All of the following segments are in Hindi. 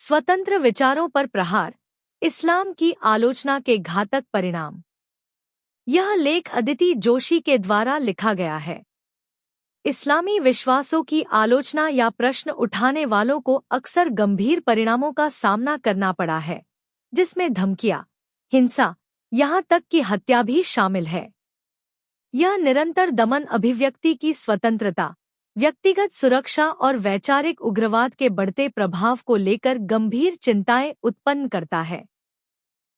स्वतंत्र विचारों पर प्रहार, इस्लाम की आलोचना के घातक परिणाम। यह लेख अदिति जोशी के द्वारा लिखा गया है। इस्लामी विश्वासों की आलोचना या प्रश्न उठाने वालों को अक्सर गंभीर परिणामों का सामना करना पड़ा है, जिसमें धमकियां, हिंसा, यहाँ तक कि हत्या भी शामिल है। यह निरंतर दमन अभिव्यक्ति की स्वतंत्रता, व्यक्तिगत सुरक्षा और वैचारिक उग्रवाद के बढ़ते प्रभाव को लेकर गंभीर चिंताएं उत्पन्न करता है।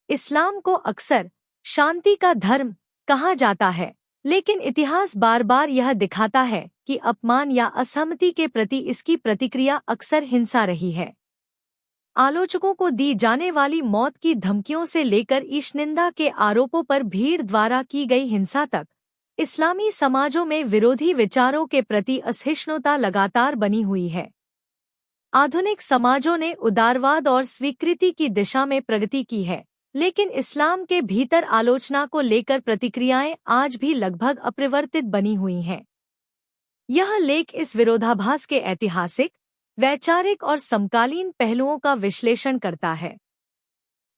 इस्लाम को अक्सर शांति का धर्म कहा जाता है, लेकिन इतिहास बार बार यह दिखाता है कि अपमान या असहमति के प्रति इसकी प्रतिक्रिया अक्सर हिंसा रही है। आलोचकों को दी जाने वाली मौत की धमकियों से लेकर ईशनिंदा के आरोपों पर भीड़ द्वारा की गई हिंसा तक, इस्लामी समाजों में विरोधी विचारों के प्रति असहिष्णुता लगातार बनी हुई है। आधुनिक समाजों ने उदारवाद और स्वीकृति की दिशा में प्रगति की है, लेकिन इस्लाम के भीतर आलोचना को लेकर प्रतिक्रियाएं आज भी लगभग अपरिवर्तित बनी हुई हैं। यह लेख इस विरोधाभास के ऐतिहासिक, वैचारिक और समकालीन पहलुओं का विश्लेषण करता है।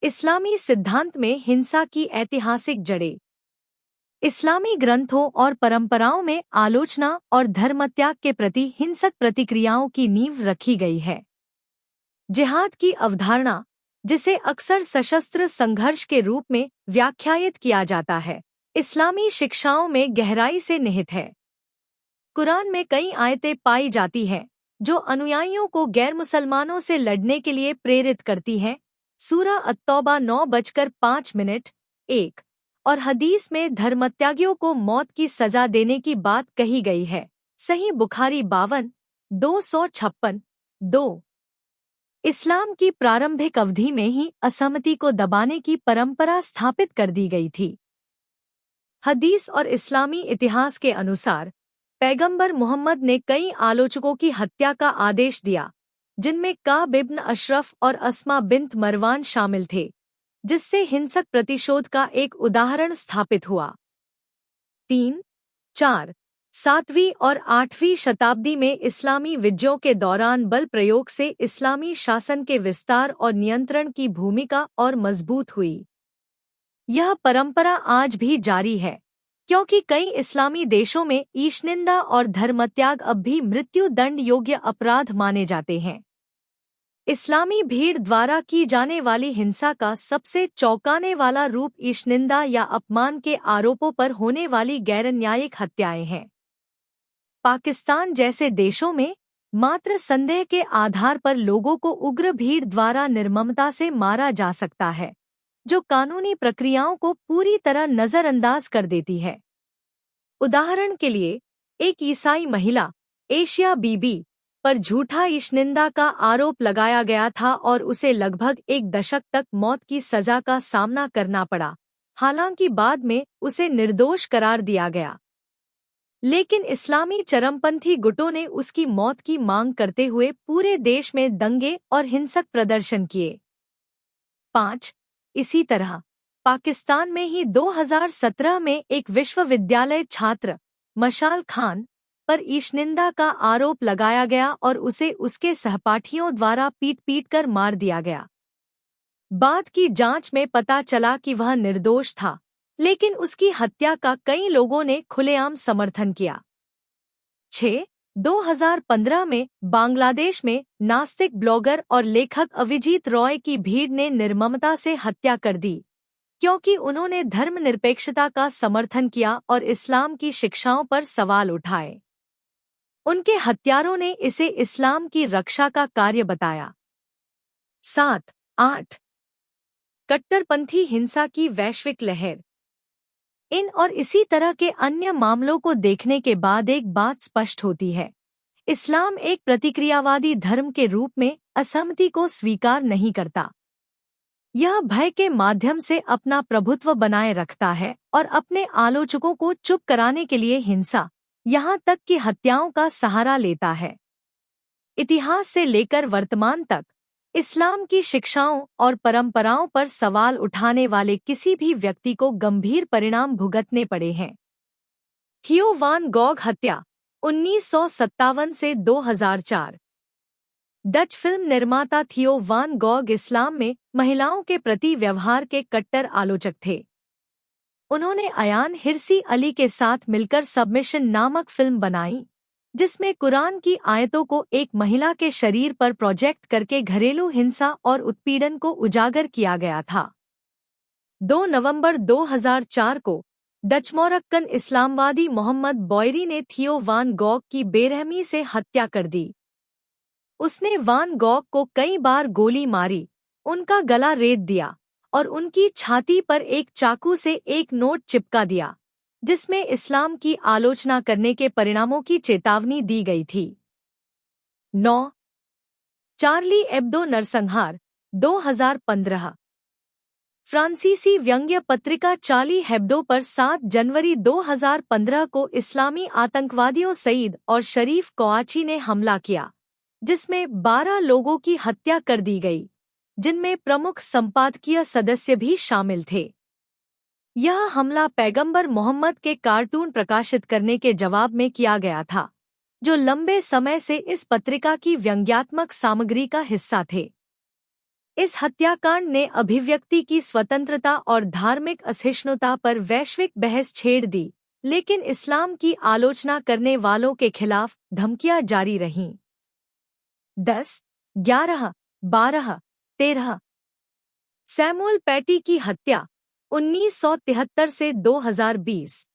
इस्लामी सिद्धांत में हिंसा की ऐतिहासिक जड़ें। इस्लामी ग्रंथों और परंपराओं में आलोचना और धर्मत्याग के प्रति हिंसक प्रतिक्रियाओं की नींव रखी गई है। जिहाद की अवधारणा, जिसे अक्सर सशस्त्र संघर्ष के रूप में व्याख्यायित किया जाता है, इस्लामी शिक्षाओं में गहराई से निहित है। कुरान में कई आयतें पाई जाती हैं जो अनुयायियों को गैर मुसलमानों से लड़ने के लिए प्रेरित करती हैं। सूरा अत-तौबा 9:05 1 और हदीस में धर्मत्यागियों को मौत की सजा देने की बात कही गई है। सही बुखारी 52-256 2। इस्लाम की प्रारंभिक अवधि में ही असहमति को दबाने की परंपरा स्थापित कर दी गई थी। हदीस और इस्लामी इतिहास के अनुसार पैगंबर मोहम्मद ने कई आलोचकों की हत्या का आदेश दिया, जिनमें काब इब्न अशरफ और अस्मा बिन्त मरवान शामिल थे, जिससे हिंसक प्रतिशोध का एक उदाहरण स्थापित हुआ। 3, 4, 7वीं और 8वीं शताब्दी में इस्लामी विजयों के दौरान बल प्रयोग से इस्लामी शासन के विस्तार और नियंत्रण की भूमिका और मजबूत हुई। यह परंपरा आज भी जारी है, क्योंकि कई इस्लामी देशों में ईशनिंदा और धर्मत्याग अब भी मृत्यु दंड योग्य अपराध माने जाते हैं। इस्लामी भीड़ द्वारा की जाने वाली हिंसा का सबसे चौंकाने वाला रूप ईशनिंदा या अपमान के आरोपों पर होने वाली गैरन्यायिक हत्याएं हैं। पाकिस्तान जैसे देशों में मात्र संदेह के आधार पर लोगों को उग्र भीड़ द्वारा निर्ममता से मारा जा सकता है, जो कानूनी प्रक्रियाओं को पूरी तरह नजरअंदाज कर देती है। उदाहरण के लिए, एक ईसाई महिला एशिया बीबी पर झूठा ईशनिंदा का आरोप लगाया गया था और उसे लगभग 1 दशक तक मौत की सजा का सामना करना पड़ा, हालांकि बाद में उसे निर्दोष करार दिया गया। लेकिन इस्लामी चरमपंथी गुटों ने उसकी मौत की मांग करते हुए पूरे देश में दंगे और हिंसक प्रदर्शन किए। 5. इसी तरह पाकिस्तान में ही 2017 में एक विश्वविद्यालय छात्र मशाल खान पर ईशनिंदा का आरोप लगाया गया और उसे उसके सहपाठियों द्वारा पीट कर मार दिया गया। बाद की जांच में पता चला कि वह निर्दोष था, लेकिन उसकी हत्या का कई लोगों ने खुलेआम समर्थन किया। 6. 2015 में बांग्लादेश में नास्तिक ब्लॉगर और लेखक अभिजीत रॉय की भीड़ ने निर्ममता से हत्या कर दी, क्योंकि उन्होंने धर्मनिरपेक्षता का समर्थन किया और इस्लाम की शिक्षाओं पर सवाल उठाए। उनके हत्यारों ने इसे इस्लाम की रक्षा का कार्य बताया। 7. 8. कट्टरपंथी हिंसा की वैश्विक लहर। इन और इसी तरह के अन्य मामलों को देखने के बाद एक बात स्पष्ट होती है, इस्लाम एक प्रतिक्रियावादी धर्म के रूप में असहमति को स्वीकार नहीं करता। यह भय के माध्यम से अपना प्रभुत्व बनाए रखता है और अपने आलोचकों को चुप कराने के लिए हिंसा, यहाँ तक कि हत्याओं का सहारा लेता है। इतिहास से लेकर वर्तमान तक इस्लाम की शिक्षाओं और परंपराओं पर सवाल उठाने वाले किसी भी व्यक्ति को गंभीर परिणाम भुगतने पड़े हैं। थियो वान गॉग हत्या 1957 से 2004। डच फिल्म निर्माता थियो वान गॉग इस्लाम में महिलाओं के प्रति व्यवहार के कट्टर आलोचक थे। उन्होंने अयान हिरसी अली के साथ मिलकर सबमिशन नामक फिल्म बनाई, जिसमें कुरान की आयतों को एक महिला के शरीर पर प्रोजेक्ट करके घरेलू हिंसा और उत्पीड़न को उजागर किया गया था। 2 नवंबर 2004 को डचमोरक्कन इस्लामवादी मोहम्मद बॉयरी ने थियो वान गॉग की बेरहमी से हत्या कर दी। उसने वान गॉग को कई बार गोली मारी, उनका गला रेत दिया और उनकी छाती पर एक चाकू से एक नोट चिपका दिया, जिसमें इस्लाम की आलोचना करने के परिणामों की चेतावनी दी गई थी। 9 चार्ली एब्दो नरसंहार 2015। फ्रांसीसी व्यंग्य पत्रिका चार्ली हेब्डो पर 7 जनवरी 2015 को इस्लामी आतंकवादियों सईद और शरीफ कौआची ने हमला किया, जिसमें 12 लोगों की हत्या कर दी गई, जिनमें प्रमुख संपादकीय सदस्य भी शामिल थे। यह हमला पैगंबर मोहम्मद के कार्टून प्रकाशित करने के जवाब में किया गया था, जो लंबे समय से इस पत्रिका की व्यंग्यात्मक सामग्री का हिस्सा थे। इस हत्याकांड ने अभिव्यक्ति की स्वतंत्रता और धार्मिक असहिष्णुता पर वैश्विक बहस छेड़ दी, लेकिन इस्लाम की आलोचना करने वालों के खिलाफ धमकियां जारी रहीं। 10, 11, 12, 13 सैमुअल पैटी की हत्या 1973 से 2020।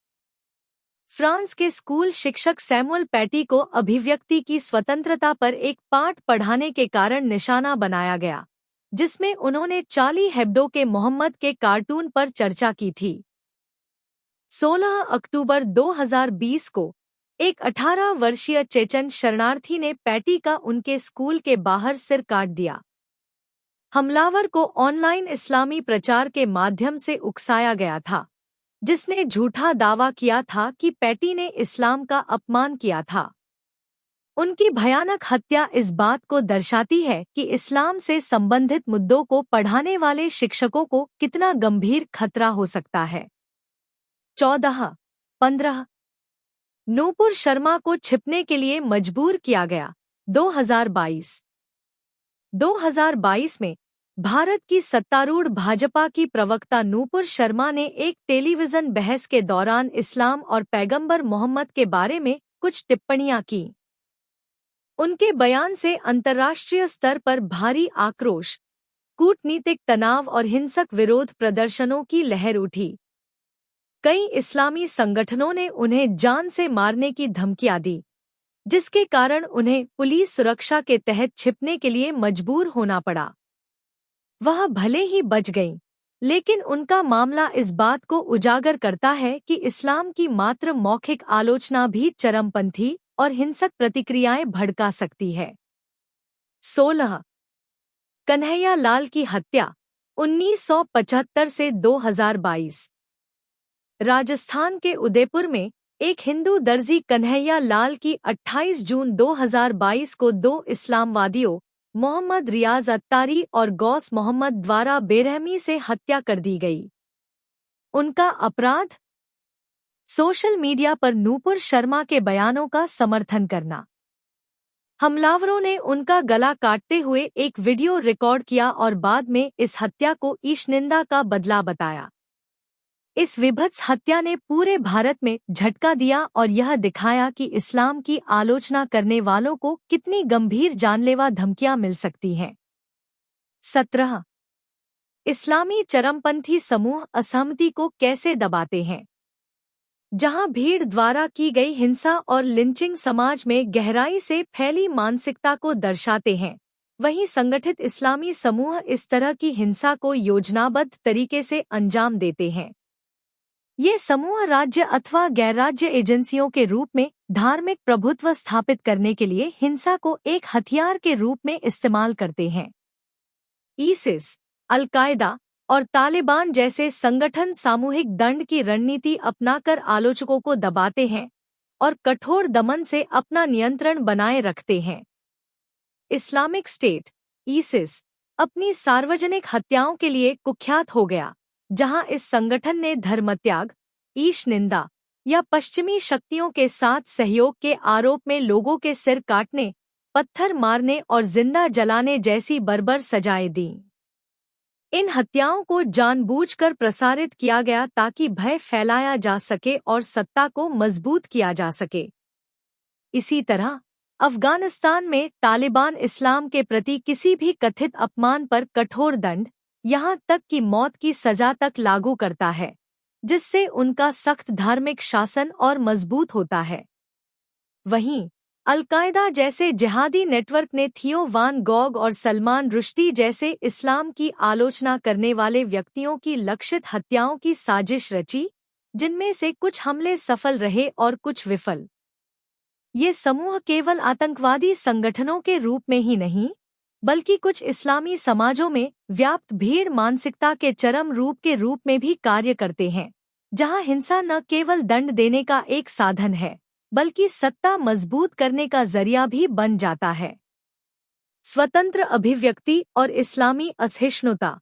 फ्रांस के स्कूल शिक्षक सैमुअल पैटी को अभिव्यक्ति की स्वतंत्रता पर एक पाठ पढ़ाने के कारण निशाना बनाया गया, जिसमें उन्होंने चार्ली हेब्डो के मोहम्मद के कार्टून पर चर्चा की थी। 16 अक्टूबर 2020 को एक 18 वर्षीय चेचन शरणार्थी ने पैटी का उनके स्कूल के बाहर सिर काट दिया। हमलावर को ऑनलाइन इस्लामी प्रचार के माध्यम से उकसाया गया था, जिसने झूठा दावा किया था कि पैटी ने इस्लाम का अपमान किया था। उनकी भयानक हत्या इस बात को दर्शाती है कि इस्लाम से संबंधित मुद्दों को पढ़ाने वाले शिक्षकों को कितना गंभीर खतरा हो सकता है। 14, 15 नूपुर शर्मा को छिपने के लिए मजबूर किया गया 2022। 2022 में भारत की सत्तारूढ़ भाजपा की प्रवक्ता नूपुर शर्मा ने एक टेलीविजन बहस के दौरान इस्लाम और पैगंबर मोहम्मद के बारे में कुछ टिप्पणियां की। उनके बयान से अंतर्राष्ट्रीय स्तर पर भारी आक्रोश, कूटनीतिक तनाव और हिंसक विरोध प्रदर्शनों की लहर उठी। कई इस्लामी संगठनों ने उन्हें जान से मारने की धमकियां दी, जिसके कारण उन्हें पुलिस सुरक्षा के तहत छिपने के लिए मजबूर होना पड़ा। वह भले ही बच गईं, लेकिन उनका मामला इस बात को उजागर करता है कि इस्लाम की मात्र मौखिक आलोचना भी चरमपंथी और हिंसक प्रतिक्रियाएं भड़का सकती है। 16 कन्हैया लाल की हत्या 1975 से 2022। राजस्थान के उदयपुर में एक हिंदू दर्जी कन्हैया लाल की 28 जून 2022 को 2 इस्लामवादियों मोहम्मद रियाज अत्तारी और गौस मोहम्मद द्वारा बेरहमी से हत्या कर दी गई। उनका अपराध? सोशल मीडिया पर नूपुर शर्मा के बयानों का समर्थन करना। हमलावरों ने उनका गला काटते हुए एक वीडियो रिकॉर्ड किया और बाद में इस हत्या को ईशनिंदा का बदला बताया। इस विभत्स हत्या ने पूरे भारत में झटका दिया और यह दिखाया कि इस्लाम की आलोचना करने वालों को कितनी गंभीर जानलेवा धमकियां मिल सकती हैं। 17 इस्लामी चरमपंथी समूह असहमति को कैसे दबाते हैं? जहां भीड़ द्वारा की गई हिंसा और लिंचिंग समाज में गहराई से फैली मानसिकता को दर्शाते हैं, वहीं संगठित इस्लामी समूह इस तरह की हिंसा को योजनाबद्ध तरीके से अंजाम देते हैं। ये समूह राज्य अथवा गैर-राज्य एजेंसियों के रूप में धार्मिक प्रभुत्व स्थापित करने के लिए हिंसा को एक हथियार के रूप में इस्तेमाल करते हैं। ISIS, अल-कायदा और तालिबान जैसे संगठन सामूहिक दंड की रणनीति अपनाकर आलोचकों को दबाते हैं और कठोर दमन से अपना नियंत्रण बनाए रखते हैं। इस्लामिक स्टेट, ISIS, अपनी सार्वजनिक हत्याओं के लिए कुख्यात हो गया, जहां इस संगठन ने धर्मत्याग, ईश-निंदा या पश्चिमी शक्तियों के साथ सहयोग के आरोप में लोगों के सिर काटने, पत्थर मारने और जिंदा जलाने जैसी बर्बर सजाएं दी। इन हत्याओं को जानबूझकर प्रसारित किया गया ताकि भय फैलाया जा सके और सत्ता को मजबूत किया जा सके। इसी तरह अफगानिस्तान में तालिबान इस्लाम के प्रति किसी भी कथित अपमान पर कठोर दंड, यहाँ तक कि मौत की सजा तक लागू करता है, जिससे उनका सख्त धार्मिक शासन और मजबूत होता है। वहीं अल-कायदा जैसे जिहादी नेटवर्क ने थियो वान गॉग और सलमान रुश्दी जैसे इस्लाम की आलोचना करने वाले व्यक्तियों की लक्षित हत्याओं की साजिश रची, जिनमें से कुछ हमले सफल रहे और कुछ विफल। ये समूह केवल आतंकवादी संगठनों के रूप में ही नहीं, बल्कि कुछ इस्लामी समाजों में व्याप्त भीड़ मानसिकता के चरम रूप के रूप में भी कार्य करते हैं, जहां हिंसा न केवल दंड देने का एक साधन है, बल्कि सत्ता मजबूत करने का जरिया भी बन जाता है। स्वतंत्र अभिव्यक्ति और इस्लामी असहिष्णुता।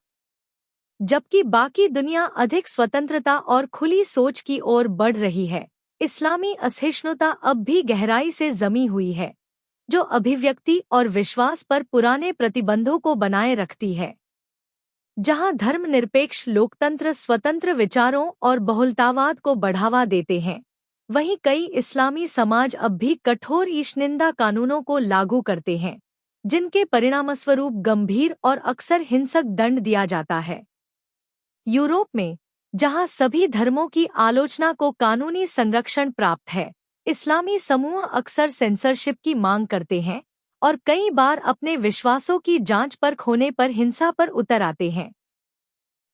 जबकि बाकी दुनिया अधिक स्वतंत्रता और खुली सोच की ओर बढ़ रही है, इस्लामी असहिष्णुता अब भी गहराई से जमी हुई है, जो अभिव्यक्ति और विश्वास पर पुराने प्रतिबंधों को बनाए रखती है। जहां धर्मनिरपेक्ष लोकतंत्र स्वतंत्र विचारों और बहुलतावाद को बढ़ावा देते हैं, वहीं कई इस्लामी समाज अब भी कठोर ईशनिंदा कानूनों को लागू करते हैं, जिनके परिणामस्वरूप गंभीर और अक्सर हिंसक दंड दिया जाता है। यूरोप में, जहां सभी धर्मों की आलोचना को कानूनी संरक्षण प्राप्त है, इस्लामी समूह अक्सर सेंसरशिप की मांग करते हैं और कई बार अपने विश्वासों की जांच परख होने पर हिंसा पर उतर आते हैं।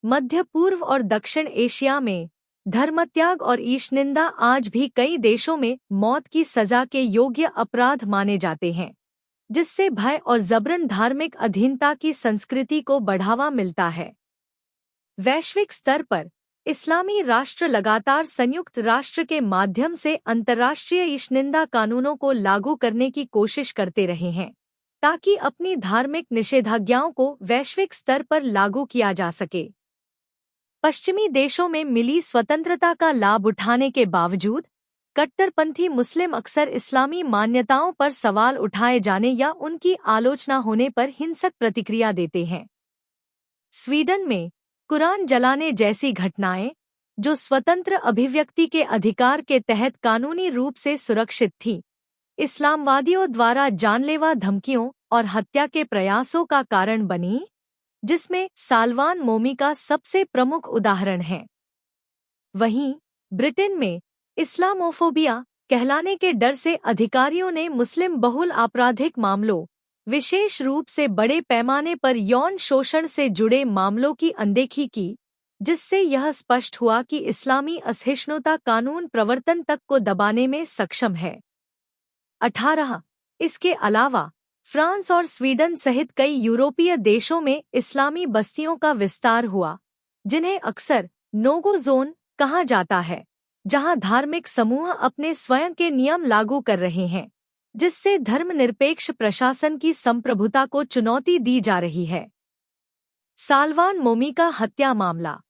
मध्य पूर्व और दक्षिण एशिया में धर्मत्याग और ईशनिंदा आज भी कई देशों में मौत की सजा के योग्य अपराध माने जाते हैं, जिससे भय और जबरन धार्मिक अधीनता की संस्कृति को बढ़ावा मिलता है। वैश्विक स्तर पर इस्लामी राष्ट्र लगातार संयुक्त राष्ट्र के माध्यम से अंतर्राष्ट्रीय ईशनिंदा कानूनों को लागू करने की कोशिश करते रहे हैं, ताकि अपनी धार्मिक निषेधाज्ञाओं को वैश्विक स्तर पर लागू किया जा सके। पश्चिमी देशों में मिली स्वतंत्रता का लाभ उठाने के बावजूद कट्टरपंथी मुस्लिम अक्सर इस्लामी मान्यताओं पर सवाल उठाए जाने या उनकी आलोचना होने पर हिंसक प्रतिक्रिया देते हैं। स्वीडन में कुरान जलाने जैसी घटनाएं, जो स्वतंत्र अभिव्यक्ति के अधिकार के तहत कानूनी रूप से सुरक्षित थी, इस्लामवादियों द्वारा जानलेवा धमकियों और हत्या के प्रयासों का कारण बनी, जिसमें सालवान मोमिका सबसे प्रमुख उदाहरण है। वहीं ब्रिटेन में इस्लामोफोबिया कहलाने के डर से अधिकारियों ने मुस्लिम बहुल आपराधिक मामलों, विशेष रूप से बड़े पैमाने पर यौन शोषण से जुड़े मामलों की अनदेखी की, जिससे यह स्पष्ट हुआ कि इस्लामी असहिष्णुता कानून प्रवर्तन तक को दबाने में सक्षम है। 18 इसके अलावा फ्रांस और स्वीडन सहित कई यूरोपीय देशों में इस्लामी बस्तियों का विस्तार हुआ, जिन्हें अक्सर नो-गो जोन कहा जाता है, जहां धार्मिक समूह अपने स्वयं के नियम लागू कर रहे हैं, जिससे धर्मनिरपेक्ष प्रशासन की संप्रभुता को चुनौती दी जा रही है। सालवान मोमिका हत्या मामला।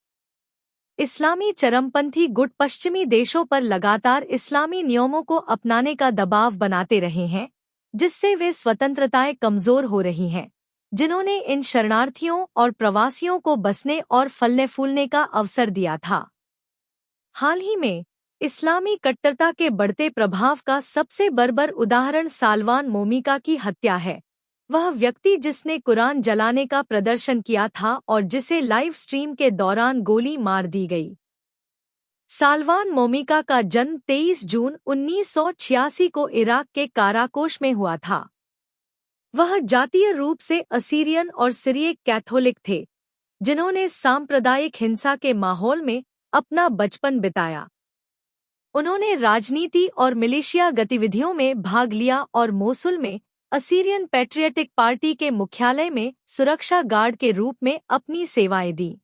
इस्लामी चरमपंथी गुट पश्चिमी देशों पर लगातार इस्लामी नियमों को अपनाने का दबाव बनाते रहे हैं, जिससे वे स्वतंत्रताएं कमजोर हो रही हैं, जिन्होंने इन शरणार्थियों और प्रवासियों को बसने और फलने फूलने का अवसर दिया था। हाल ही में इस्लामी कट्टरता के बढ़ते प्रभाव का सबसे बर्बर उदाहरण सालवान मोमिका की हत्या है। वह व्यक्ति जिसने कुरान जलाने का प्रदर्शन किया था और जिसे लाइव स्ट्रीम के दौरान गोली मार दी गई। सालवान मोमिका का जन्म 23 जून 1986 को इराक के काराकोश में हुआ था। वह जातीय रूप से असीरियन और सिरियक कैथोलिक थे, जिन्होंने सांप्रदायिक हिंसा के माहौल में अपना बचपन बिताया। उन्होंने राजनीति और मिलिशिया गतिविधियों में भाग लिया और मोसुल में असीरियन पैट्रियटिक पार्टी के मुख्यालय में सुरक्षा गार्ड के रूप में अपनी सेवाएं दी।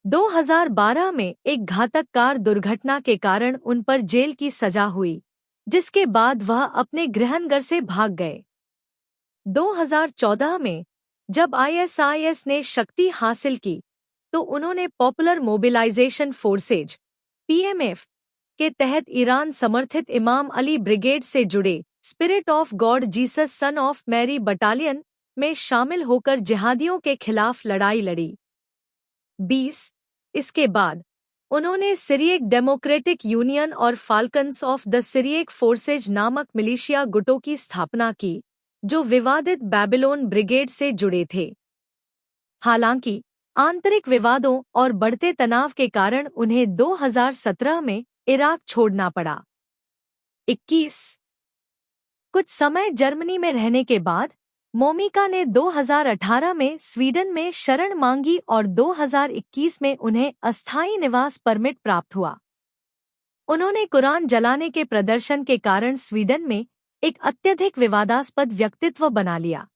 2012 में एक घातक कार दुर्घटना के कारण उन पर जेल की सजा हुई, जिसके बाद वह अपने गृहनगर से भाग गए। 2014 में जब ISIS ने शक्ति हासिल की, तो उन्होंने पॉपुलर मोबिलाइजेशन फोर्सेज (PMF) के तहत ईरान समर्थित इमाम अली ब्रिगेड से जुड़े spirit of God Jesus son of Mary battalion में शामिल होकर जिहादियों के खिलाफ लड़ाई लड़ी। 20 इसके बाद उन्होंने सिरियक डेमोक्रेटिक यूनियन और फाल्कन्स ऑफ द सिरियक फोर्सेज नामक मिलिशिया गुटों की स्थापना की, जो विवादित बेबीलोन ब्रिगेड से जुड़े थे। हालांकि आंतरिक विवादों और बढ़ते तनाव के कारण उन्हें 2017 में इराक छोड़ना पड़ा। 21 कुछ समय जर्मनी में रहने के बाद मोमिका ने 2018 में स्वीडन में शरण मांगी और 2021 में उन्हें अस्थायी निवास परमिट प्राप्त हुआ। उन्होंने कुरान जलाने के प्रदर्शन के कारण स्वीडन में एक अत्यधिक विवादास्पद व्यक्तित्व बना लिया।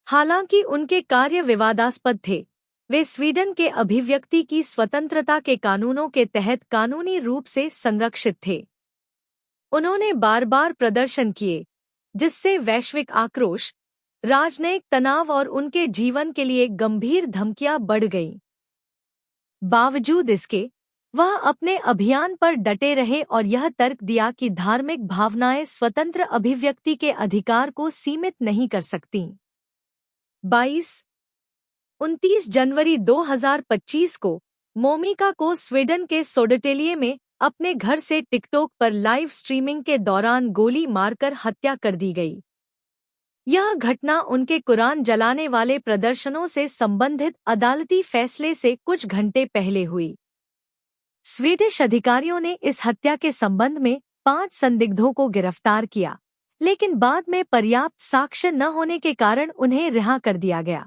हालांकि उनके कार्य विवादास्पद थे, वे स्वीडन के अभिव्यक्ति की स्वतंत्रता के कानूनों के तहत कानूनी रूप से संरक्षित थे। उन्होंने बार बार प्रदर्शन किए, जिससे वैश्विक आक्रोश, राजनयिक तनाव और उनके जीवन के लिए गंभीर धमकियां बढ़ गईं। बावजूद इसके, वह अपने अभियान पर डटे रहे और यह तर्क दिया कि धार्मिक भावनाएं स्वतंत्र अभिव्यक्ति के अधिकार को सीमित नहीं कर सकतीं। 29 जनवरी 2025 को मोमिका को स्वीडन के सोडटेलिये में अपने घर से टिकटॉक पर लाइव स्ट्रीमिंग के दौरान गोली मारकर हत्या कर दी गई। यह घटना उनके कुरान जलाने वाले प्रदर्शनों से संबंधित अदालती फैसले से कुछ घंटे पहले हुई। स्वीडिश अधिकारियों ने इस हत्या के संबंध में 5 संदिग्धों को गिरफ्तार किया, लेकिन बाद में पर्याप्त साक्ष्य न होने के कारण उन्हें रिहा कर दिया गया।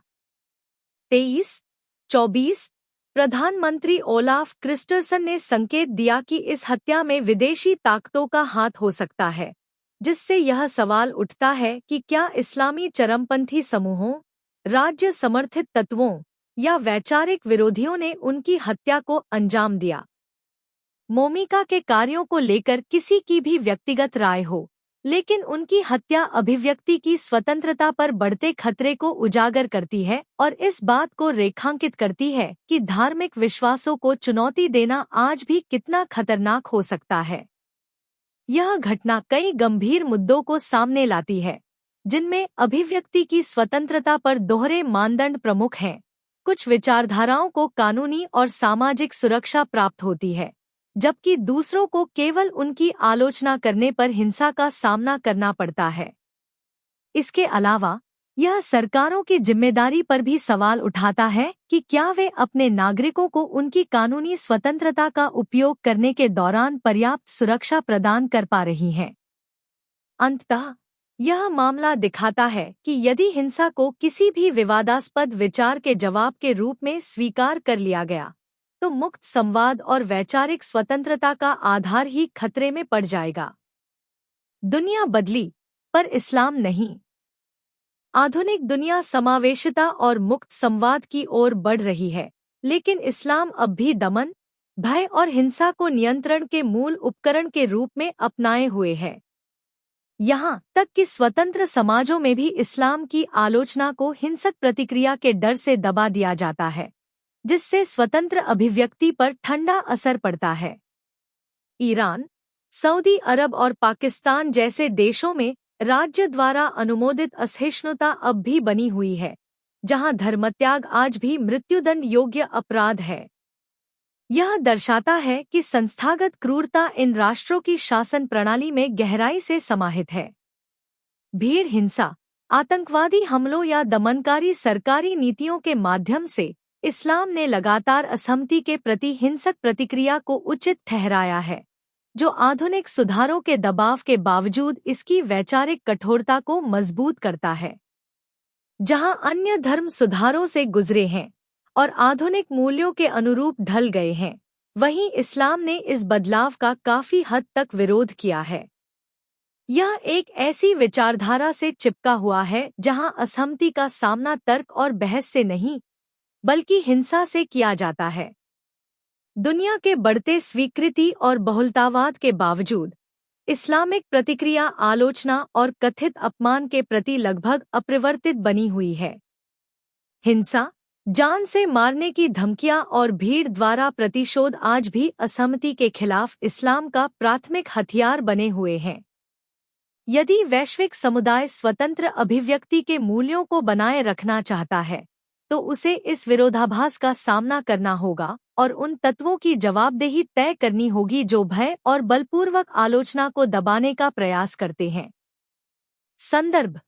23-24 प्रधानमंत्री ओलाफ क्रिस्टरसन ने संकेत दिया कि इस हत्या में विदेशी ताकतों का हाथ हो सकता है, जिससे यह सवाल उठता है कि क्या इस्लामी चरमपंथी समूहों, राज्य समर्थित तत्वों या वैचारिक विरोधियों ने उनकी हत्या को अंजाम दिया। मोमिका के कार्यों को लेकर किसी की भी व्यक्तिगत राय हो, लेकिन उनकी हत्या अभिव्यक्ति की स्वतंत्रता पर बढ़ते खतरे को उजागर करती है और इस बात को रेखांकित करती है कि धार्मिक विश्वासों को चुनौती देना आज भी कितना खतरनाक हो सकता है। यह घटना कई गंभीर मुद्दों को सामने लाती है, जिनमें अभिव्यक्ति की स्वतंत्रता पर दोहरे मानदंड प्रमुख हैं। कुछ विचारधाराओं को कानूनी और सामाजिक सुरक्षा प्राप्त होती है, जबकि दूसरों को केवल उनकी आलोचना करने पर हिंसा का सामना करना पड़ता है। इसके अलावा यह सरकारों की जिम्मेदारी पर भी सवाल उठाता है कि क्या वे अपने नागरिकों को उनकी कानूनी स्वतंत्रता का उपयोग करने के दौरान पर्याप्त सुरक्षा प्रदान कर पा रही हैं। अंततः यह मामला दिखाता है कि यदि हिंसा को किसी भी विवादास्पद विचार के जवाब के रूप में स्वीकार कर लिया गया, तो मुक्त संवाद और वैचारिक स्वतंत्रता का आधार ही खतरे में पड़ जाएगा। दुनिया बदली, पर इस्लाम नहीं। आधुनिक दुनिया समावेशिता और मुक्त संवाद की ओर बढ़ रही है, लेकिन इस्लाम अब भी दमन, भय और हिंसा को नियंत्रण के मूल उपकरण के रूप में अपनाए हुए है। यहाँ तक कि स्वतंत्र समाजों में भी इस्लाम की आलोचना को हिंसक प्रतिक्रिया के डर से दबा दिया जाता है, जिससे स्वतंत्र अभिव्यक्ति पर ठंडा असर पड़ता है। ईरान, सऊदी अरब और पाकिस्तान जैसे देशों में राज्य द्वारा अनुमोदित असहिष्णुता अब भी बनी हुई है, जहां धर्मत्याग आज भी मृत्युदंड योग्य अपराध है। यह दर्शाता है कि संस्थागत क्रूरता इन राष्ट्रों की शासन प्रणाली में गहराई से समाहित है। भीड़ हिंसा, आतंकवादी हमलों या दमनकारी सरकारी नीतियों के माध्यम से इस्लाम ने लगातार असहमति के प्रति हिंसक प्रतिक्रिया को उचित ठहराया है, जो आधुनिक सुधारों के दबाव के बावजूद इसकी वैचारिक कठोरता को मजबूत करता है। जहां अन्य धर्म सुधारों से गुजरे हैं और आधुनिक मूल्यों के अनुरूप ढल गए हैं, वहीं इस्लाम ने इस बदलाव का काफी हद तक विरोध किया है। यह एक ऐसी विचारधारा से चिपका हुआ है जहां असहमति का सामना तर्क और बहस से नहीं, बल्कि हिंसा से किया जाता है। दुनिया के बढ़ते स्वीकृति और बहुलतावाद के बावजूद इस्लामिक प्रतिक्रिया आलोचना और कथित अपमान के प्रति लगभग अपरिवर्तित बनी हुई है। हिंसा, जान से मारने की धमकियां और भीड़ द्वारा प्रतिशोध आज भी असहमति के खिलाफ इस्लाम का प्राथमिक हथियार बने हुए हैं। यदि वैश्विक समुदाय स्वतंत्र अभिव्यक्ति के मूल्यों को बनाए रखना चाहता है, तो उसे इस विरोधाभास का सामना करना होगा और उन तत्वों की जवाबदेही तय करनी होगी जो भय और बलपूर्वक आलोचना को दबाने का प्रयास करते हैं। संदर्भ